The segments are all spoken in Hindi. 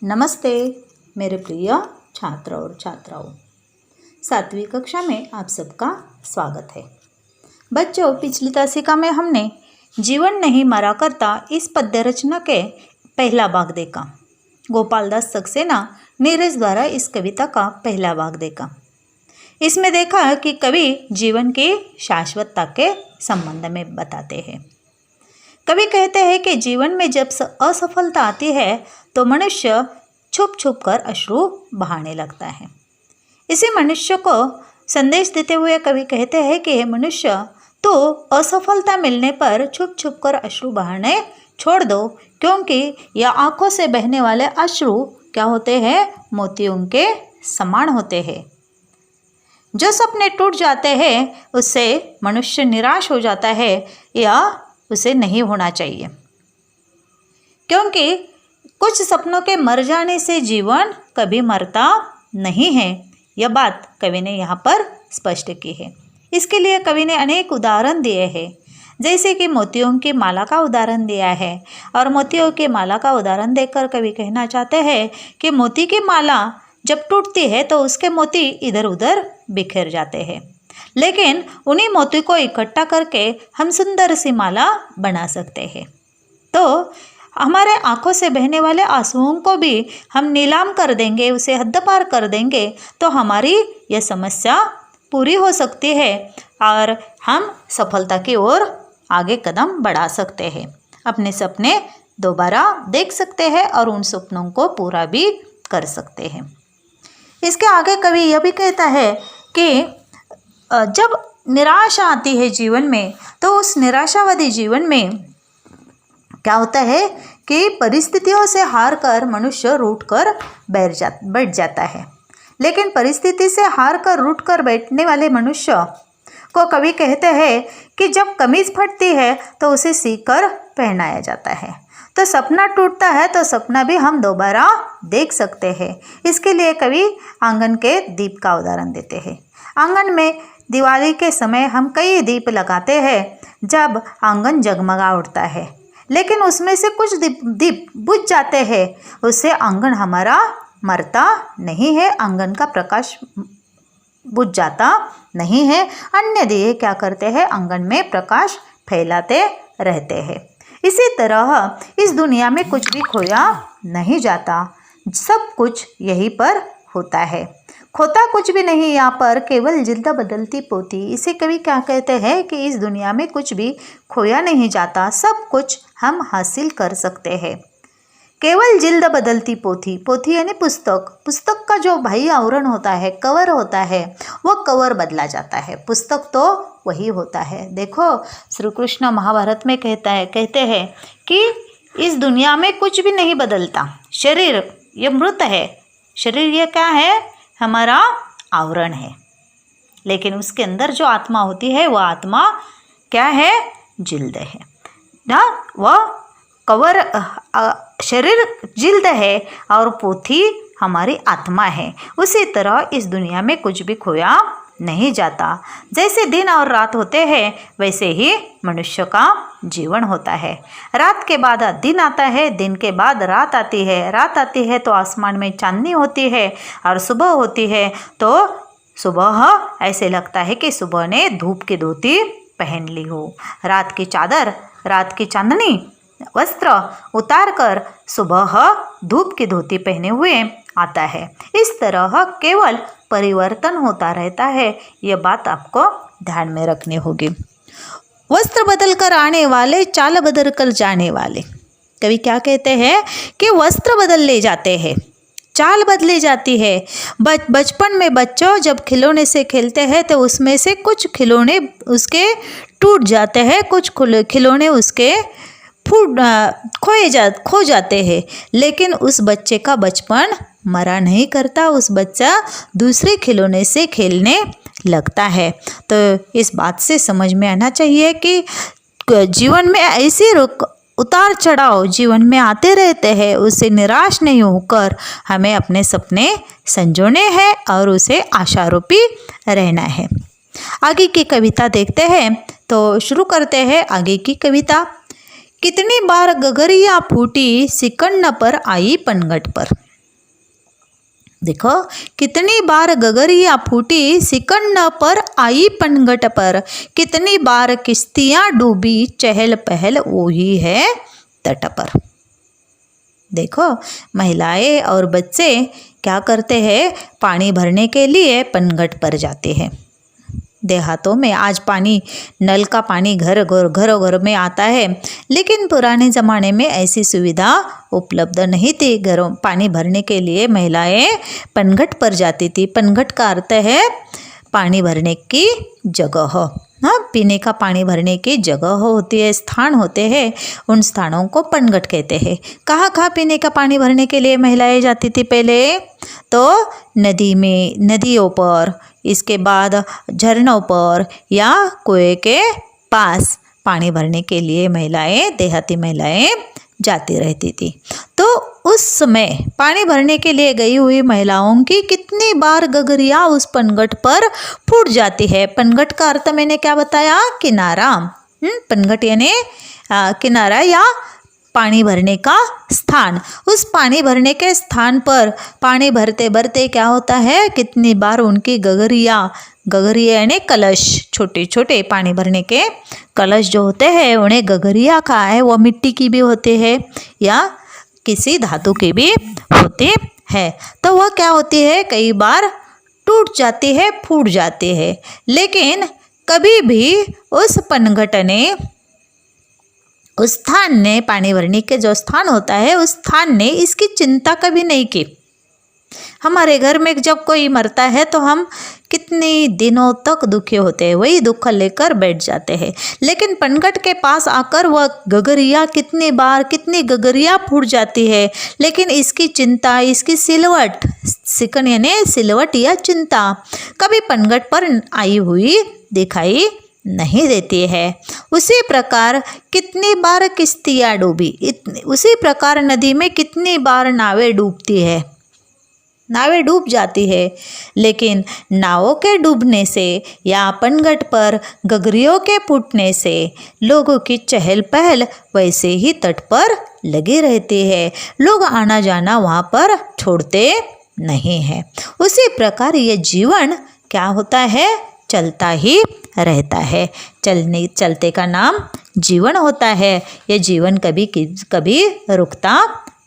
नमस्ते मेरे प्रिय छात्र और छात्राओं, 7वीं कक्षा में आप सबका स्वागत है। बच्चों, पिछली तासिका में हमने जीवन नहीं मरा करता इस पद्य रचना के पहला भाग देखा। गोपाल दास सक्सेना नीरज द्वारा इस कविता का पहला भाग देखा। इसमें देखा कि कवि जीवन की शाश्वतता के संबंध में बताते हैं। कवि कहते हैं कि जीवन में जब असफलता आती है तो मनुष्य छुप छुप कर अश्रु बहाने लगता है। इसी मनुष्य को संदेश देते हुए कवि कहते हैं कि हे मनुष्य, तो असफलता मिलने पर छुप छुप कर अश्रु बहाने छोड़ दो, क्योंकि यह आंखों से बहने वाले अश्रु क्या होते हैं? मोतियों के समान होते हैं। जो सपने टूट जाते हैं उससे मनुष्य निराश हो जाता है, यह उसे नहीं होना चाहिए, क्योंकि कुछ सपनों के मर जाने से जीवन कभी मरता नहीं है। यह बात कवि ने यहाँ पर स्पष्ट की है। इसके लिए कवि ने अनेक उदाहरण दिए हैं, जैसे कि मोतियों की माला का उदाहरण दिया है। और मोतियों की माला का उदाहरण देकर कवि कहना चाहते हैं कि मोती की माला जब टूटती है तो उसके मोती इधर उधर बिखर जाते हैं, लेकिन उन्हीं मोती को इकट्ठा करके हम सुंदर सी माला बना सकते हैं। तो हमारे आंखों से बहने वाले आंसुओं को भी हम नीलाम कर देंगे, उसे हद पार कर देंगे, तो हमारी यह समस्या पूरी हो सकती है और हम सफलता की ओर आगे कदम बढ़ा सकते हैं। अपने सपने दोबारा देख सकते हैं और उन सपनों को पूरा भी कर सकते हैं। इसके आगे कवि यह भी कहता है कि जब निराशा आती है जीवन में, तो उस निराशावादी जीवन में क्या होता है कि परिस्थितियों से हार कर मनुष्य रूठ कर बैठ जाता है। लेकिन परिस्थिति से हार कर रूठ कर बैठने वाले मनुष्य को कवि कहते हैं कि जब कमीज फटती है तो उसे सीख कर पहनाया जाता है। तो सपना टूटता है तो सपना भी हम दोबारा देख सकते हैं। इसके लिए कवि आंगन के दीप का उदाहरण देते हैं। आंगन में दिवाली के समय हम कई दीप लगाते हैं। जब आंगन जगमगा उठता है, लेकिन उसमें से कुछ दीप बुझ जाते हैं, उससे आंगन हमारा मरता नहीं है, आंगन का प्रकाश बुझ जाता नहीं है। अन्य दिए क्या करते हैं? आंगन में प्रकाश फैलाते रहते हैं। इसी तरह इस दुनिया में कुछ भी खोया नहीं जाता, सब कुछ यहीं पर होता है। खोता कुछ भी नहीं यहाँ पर, केवल जिल्द बदलती पोती। इसे कवि क्या कहते हैं कि इस दुनिया में कुछ भी खोया नहीं जाता, सब कुछ हम हासिल कर सकते हैं। केवल जिल्द बदलती पोथी, पोथी यानी पुस्तक। पुस्तक का जो बाह्य आवरण होता है, कवर होता है, वो कवर बदला जाता है, पुस्तक तो वही होता है। देखो, श्री कृष्ण महाभारत में कहते हैं कि इस दुनिया में कुछ भी नहीं बदलता। शरीर ये मृत है, शरीर ये क्या है? हमारा आवरण है, लेकिन उसके अंदर जो आत्मा होती है वह आत्मा क्या है? जिल्द है ना। वह कवर शरीर जिल्द है और पोथी हमारी आत्मा है। उसी तरह इस दुनिया में कुछ भी खोया नहीं जाता। जैसे दिन और रात होते हैं, वैसे ही मनुष्य का जीवन होता है। रात के बाद दिन आता है, दिन के बाद रात आती है, रात आती है तो आसमान में चांदनी होती है, और सुबह होती है तो सुबह ऐसे लगता है कि सुबह ने धूप की धोती पहन ली हो। रात की चादर, रात की चांदनी वस्त्र उतार कर सुबह धूप की धोती पहने हुए आता है। इस तरह केवल परिवर्तन होता रहता है, ये बात आपको ध्यान में रखनी होगी। वस्त्र बदल कर आने वाले, चाल बदल कर जाने वाले। कवि क्या कहते हैं कि वस्त्र बदल ले जाते हैं, चाल बदली जाती है। बचपन में बच्चों जब खिलौने से खेलते हैं तो उसमें से कुछ खिलौने उसके टूट जाते हैं, कुछ खिलौने उसके खो जाते हैं, लेकिन उस बच्चे का बचपन मरा नहीं करता, उस बच्चा दूसरे खिलौने से खेलने लगता है। तो इस बात से समझ में आना चाहिए कि जीवन में ऐसी उतार चढ़ाव जीवन में आते रहते हैं, उससे निराश नहीं होकर हमें अपने सपने संजोने हैं और उसे आशारूपी रहना है। आगे की कविता देखते हैं, तो शुरू करते हैं आगे की कविता। कितनी बार गगरिया फूटी, सिकंड पर आई पनघट पर। देखो कितनी बार गगरिया फूटी सिकंड पर आई पनघट पर, कितनी बार किश्तियां डूबी चहल पहल वही है तट पर। देखो महिलाएं और बच्चे क्या करते हैं, पानी भरने के लिए पनघट पर जाते हैं। देहातों में आज पानी, नल का पानी घरों में आता है, लेकिन पुराने ज़माने में ऐसी सुविधा उपलब्ध नहीं थी। घरों पानी भरने के लिए महिलाएं पनघट पर जाती थी। पनघट का अर्थ है पानी भरने की जगह। हाँ, पीने का पानी भरने की जगह होती है, स्थान होते हैं, उन स्थानों को पनघट कहते हैं। कहाँ पीने का पानी भरने के लिए महिलाएं जाती थी पहले? तो नदी में, नदियों पर, इसके बाद झरनों पर या कुएं के पास पानी भरने के लिए महिलाएं, देहाती महिलाएं जाती रहती थी। तो उस समय पानी भरने के लिए गई हुई महिलाओं की कितनी बार गगरिया उस पनघट पर फूट जाती है। पनघट का अर्थ मैंने क्या बताया? किनारा। पनघट यानी किनारा या पानी भरने का स्थान। उस पानी भरने के स्थान पर पानी भरते भरते क्या होता है, कितनी बार उनकी गगरिया यानी कलश, छोटे छोटे पानी भरने के कलश जो होते हैं उन्हें गगरिया कहा है। वो मिट्टी की भी होते हैं या किसी धातु की भी होते हैं। तो वह क्या होती है, कई बार टूट जाती है, फूट जाती है। लेकिन कभी भी उस पनघट ने, उस स्थान ने, पानी भरने के जो स्थान होता है उस स्थान ने इसकी चिंता कभी नहीं की। हमारे घर में जब कोई मरता है तो हम कितने दिनों तक दुखी होते हैं, वही दुख लेकर बैठ जाते हैं। लेकिन पनघट के पास आकर वह गगरिया कितनी गगरिया फूट जाती है, लेकिन इसकी चिंता, इसकी सिलवट, सिकन यानी सिलवट या चिंता कभी पनघट पर आई हुई दिखाई नहीं देती है। उसी प्रकार कितनी बार किश्तियाँ डूबी, उसी प्रकार नदी में कितनी बार नावें डूबती है, नावें डूब जाती है। लेकिन नावों के डूबने से या पनघट पर गगरियों के फूटने से लोगों की चहल पहल वैसे ही तट पर लगी रहती है। लोग आना जाना वहाँ पर छोड़ते नहीं हैं। उसी प्रकार ये जीवन क्या होता है, चलता ही रहता है। चलते का नाम जीवन होता है। यह जीवन कभी रुकता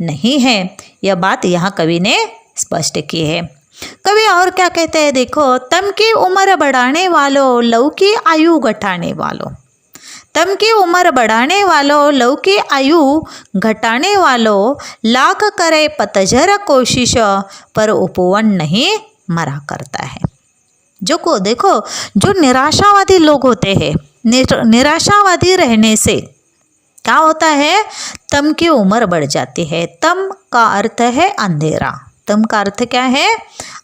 नहीं है। यह बात यहाँ कवि ने स्पष्ट की है। कवि और क्या कहते हैं, देखो, तम की उम्र बढ़ाने वालों, लव की आयु घटाने वालों। तम की उम्र बढ़ाने वालों, लव की आयु घटाने वालों, लाख करे पतझर कोशिश, पर उपवन नहीं मरा करता है। देखो जो निराशावादी लोग होते हैं, निराशावादी रहने से क्या होता है, तम की उम्र बढ़ जाती है। तम का अर्थ है अंधेरा। तम का अर्थ क्या है,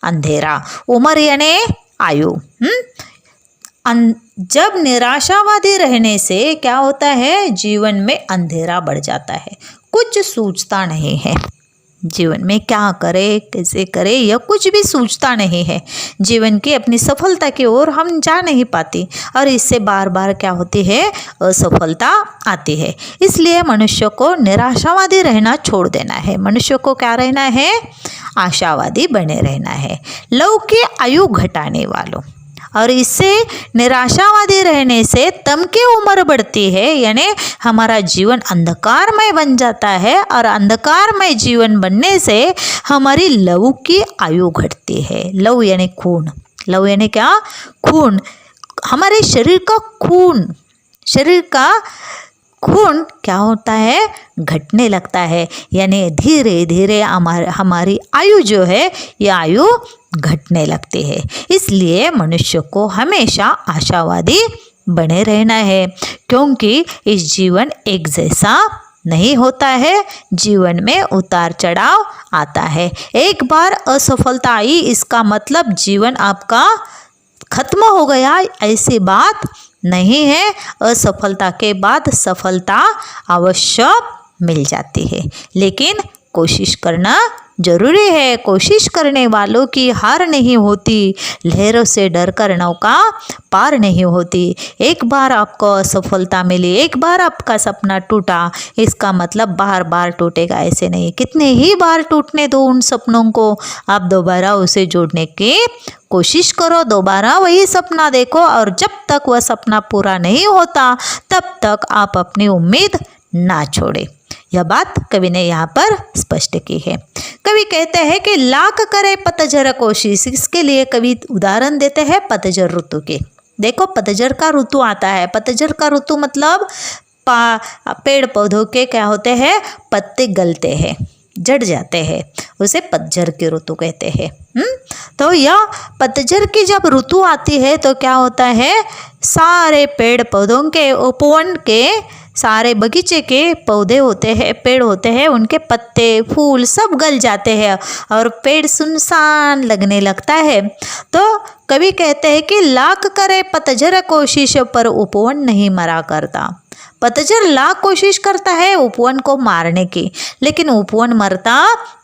अंधेरा। उम्र यानी आयु। जब निराशावादी रहने से क्या होता है, जीवन में अंधेरा बढ़ जाता है, कुछ सूझता नहीं है। जीवन में क्या करे, कैसे करे, यह कुछ भी सूझता नहीं है। जीवन की अपनी सफलता की ओर हम जा नहीं पाती और इससे बार बार क्या होती है, असफलता आती है। इसलिए मनुष्य को निराशावादी रहना छोड़ देना है। मनुष्य को क्या रहना है, आशावादी बने रहना है। लव की आयु घटाने वालों, और इससे निराशावादी रहने से तम की उम्र बढ़ती है, यानी हमारा जीवन अंधकारमय बन जाता है और अंधकारमय जीवन बनने से हमारी लव की आयु घटती है। लव यानी खून। लव यानी क्या, खून। हमारे शरीर का खून क्या होता है, घटने लगता है। यानी धीरे धीरे हमारी आयु जो है, यह आयु घटने लगती है। इसलिए मनुष्य को हमेशा आशावादी बने रहना है, क्योंकि इस जीवन एक जैसा नहीं होता है। जीवन में उतार चढ़ाव आता है। एक बार असफलता आई, इसका मतलब जीवन आपका खत्म हो गया, ऐसी बात नहीं है। असफलता के बाद सफलता अवश्य मिल जाती है, लेकिन कोशिश करना जरूरी है, कोशिश करने वालों की हार नहीं होती, लहरों से डरकर नौका पार नहीं होती। एक बार आपको असफलता मिली, एक बार आपका सपना टूटा, इसका मतलब बार बार टूटेगा ऐसे नहीं। कितने ही बार टूटने दो उन सपनों को, आप दोबारा उसे जोड़ने की कोशिश करो, दोबारा वही सपना देखो, और जब तक वह सपना पूरा नहीं होता तब तक आप अपनी उम्मीद ना छोड़े। यह बात कवि ने यहाँ पर स्पष्ट की है। कवि कहते हैं कि लाख करे पतझर कोशिश, इसके लिए कवि उदाहरण देते हैं पतझर ऋतु के। देखो पतझर का ऋतु आता है, पतझर का ऋतु मतलब पेड़ पौधों के क्या होते हैं, पत्ते गलते हैं, झड़ जाते हैं, उसे पतझर की ऋतु कहते हैं। तो यह पतझर की जब ऋतु आती है तो क्या होता है, सारे पेड़ पौधों के, उपवन के सारे बगीचे के पौधे होते हैं, पेड़ होते हैं, उनके पत्ते फूल सब गल जाते हैं और पेड़ सुनसान लगने लगता है। तो कवि कहते हैं कि लाख करे पतझर कोशिश पर उपवन नहीं मरा करता। पतझर लाख कोशिश करता है उपवन को मारने की, लेकिन उपवन मरता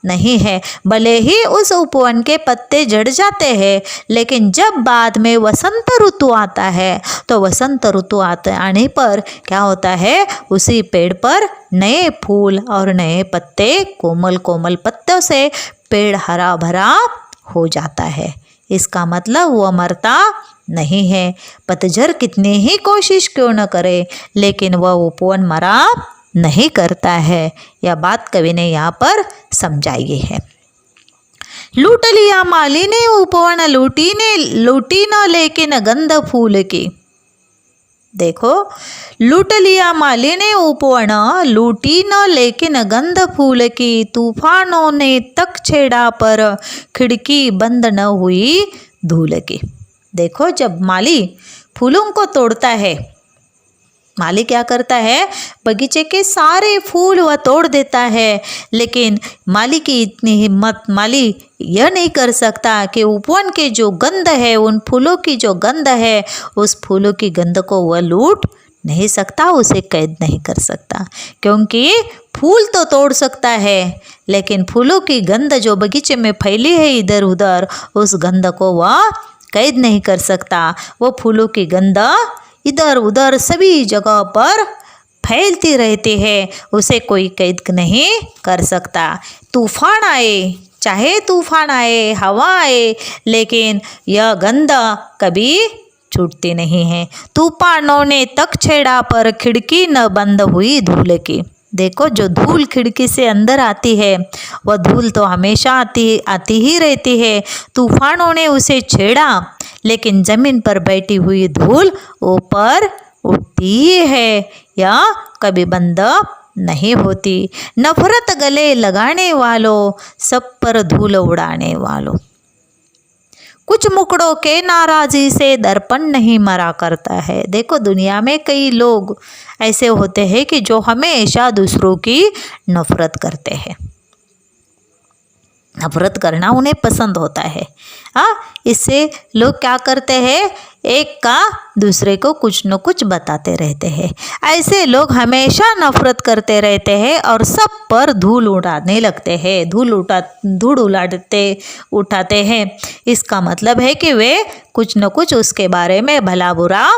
नहीं है। भले ही उस उपवन के पत्ते झड़ जाते हैं, लेकिन जब बाद में वसंत ऋतु आता है तो वसंत ऋतु आने पर क्या होता है, उसी पेड़ पर नए फूल और नए पत्ते, कोमल कोमल पत्तों से पेड़ हरा भरा हो जाता है। इसका मतलब वह मरता नहीं है। पतझर कितनी ही कोशिश क्यों न करे, लेकिन वह उपवन मरा नहीं करता है। यह बात कवि ने यहाँ पर समझाई है। लूट लिया माली ने उपवन, लूटी न लेकिन गंध फूल की। देखो, लूट लिया माली ने उपवन, लूटी न लेकिन गंध फूल की, तूफानों ने तक छेड़ा पर खिड़की बंद न हुई धूल की। देखो, जब माली फूलों को तोड़ता है, माली क्या करता है, बगीचे के सारे फूल वह तोड़ देता है, लेकिन माली की इतनी हिम्मत, माली यह नहीं कर सकता कि उपवन के जो गंध है, उन फूलों की जो गंध है, उस फूलों की गंध को वह लूट नहीं सकता, उसे कैद नहीं कर सकता। क्योंकि फूल तो तोड़ सकता है, लेकिन फूलों की गंध जो बगीचे में फैली है इधर उधर, उस गंध को वह कैद नहीं कर सकता। वो फूलों की गंध इधर उधर सभी जगह पर फैलती रहती है, उसे कोई कैद नहीं कर सकता। तूफान आए, चाहे तूफान आए, हवा आए, लेकिन यह गंध कभी छूटती नहीं है। तूफानों ने तक छेड़ा पर खिड़की न बंद हुई धूल की। देखो, जो धूल खिड़की से अंदर आती है, वह धूल तो हमेशा आती ही रहती है। तूफानों ने उसे छेड़ा, लेकिन जमीन पर बैठी हुई धूल ऊपर उठती ही है, या कभी बंद नहीं होती। नफरत गले लगाने वालों, सब पर धूल उड़ाने वालों। कुछ मुकड़ों के नाराजी से दर्पण नहीं मरा करता है। देखो, दुनिया में कई लोग ऐसे होते हैं कि जो हमेशा दूसरों की नफरत करते हैं, नफरत करना उन्हें पसंद होता है। इससे लोग क्या करते हैं, एक का दूसरे को कुछ न कुछ बताते रहते हैं। ऐसे लोग हमेशा नफरत करते रहते हैं और सब पर धूल उड़ाने लगते हैं, धूल उठाते हैं। इसका मतलब है कि वे कुछ न कुछ उसके बारे में भला बुरा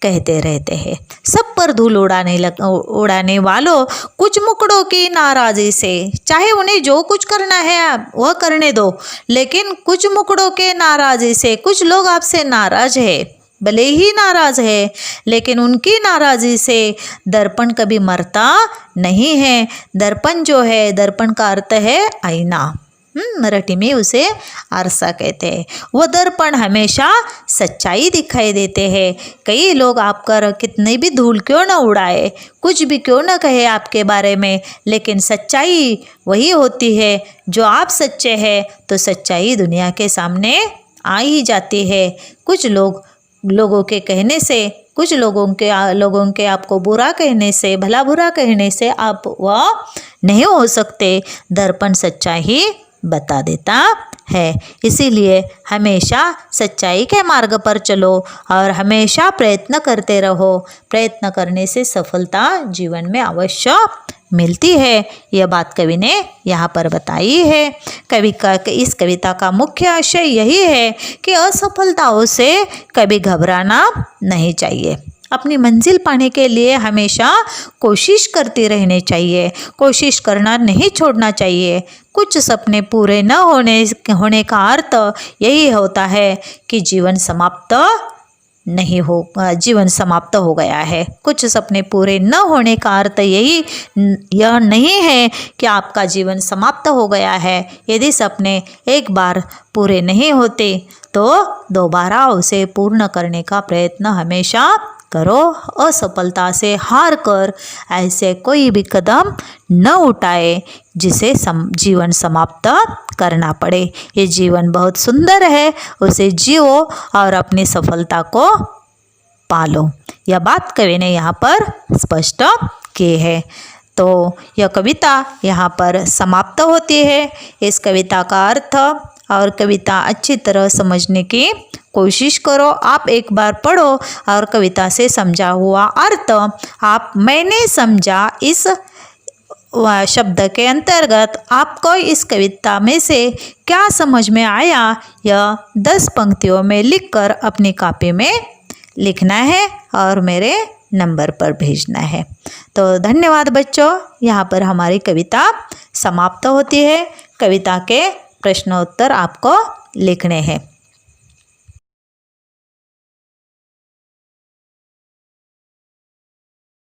कहते रहते हैं। सब पर धूल उड़ाने वालों, कुछ मुकड़ों की नाराजी से, चाहे उन्हें जो कुछ करना है वह करने दो, लेकिन कुछ मुकड़ों के नाराजी से, कुछ लोग आपसे नाराज है, भले ही नाराज है, लेकिन उनकी नाराजी से दर्पण कभी मरता नहीं है। दर्पण जो है, दर्पण का अर्थ है आईना, मराठी में उसे आरसा कहते हैं। वह दर्पण हमेशा सच्चाई दिखाई देते हैं। कई लोग आपका कितने भी धूल क्यों न उड़ाए, कुछ भी क्यों न कहे आपके बारे में, लेकिन सच्चाई वही होती है। जो आप सच्चे हैं तो सच्चाई दुनिया के सामने आ ही जाती है। कुछ लोगों के कहने से, कुछ लोगों के आपको बुरा कहने से, भला बुरा कहने से आप वह नहीं हो सकते। दर्पण सच्चाई ही बता देता है। इसीलिए हमेशा सच्चाई के मार्ग पर चलो और हमेशा प्रयत्न करते रहो। प्रयत्न करने से सफलता जीवन में अवश्य मिलती है। यह बात कवि ने यहाँ पर बताई है। इस कविता का मुख्य आशय यही है कि असफलताओं से कभी घबराना नहीं चाहिए। अपनी मंजिल पाने के लिए हमेशा कोशिश करते रहने चाहिए। कोशिश करना नहीं छोड़ना चाहिए। कुछ सपने पूरे न होने का अर्थ यही होता है कि जीवन समाप्त हो गया है। कुछ सपने पूरे न होने का अर्थ यह नहीं है कि आपका जीवन समाप्त हो गया है। यदि सपने एक बार पूरे नहीं होते तो दोबारा उसे पूर्ण करने का प्रयत्न हमेशा करो। असफलता से हार कर ऐसे कोई भी कदम न उठाए जिसे जीवन समाप्त करना पड़े। ये जीवन बहुत सुंदर है, उसे जियो और अपनी सफलता को पालो। यह बात कवि ने यहाँ पर स्पष्ट की है। तो यह कविता यहाँ पर समाप्त होती है। इस कविता का अर्थ और कविता अच्छी तरह समझने की कोशिश करो। आप एक बार पढ़ो और कविता से समझा हुआ अर्थ आप मैंने समझा इस शब्द के अंतर्गत आपको इस कविता में से क्या समझ में आया, यह 10 पंक्तियों में लिखकर अपनी कॉपी में लिखना है और मेरे नंबर पर भेजना है। तो धन्यवाद बच्चों। यहाँ पर हमारी कविता समाप्त होती है। कविता के प्रश्नोत्तर आपको लिखने हैं।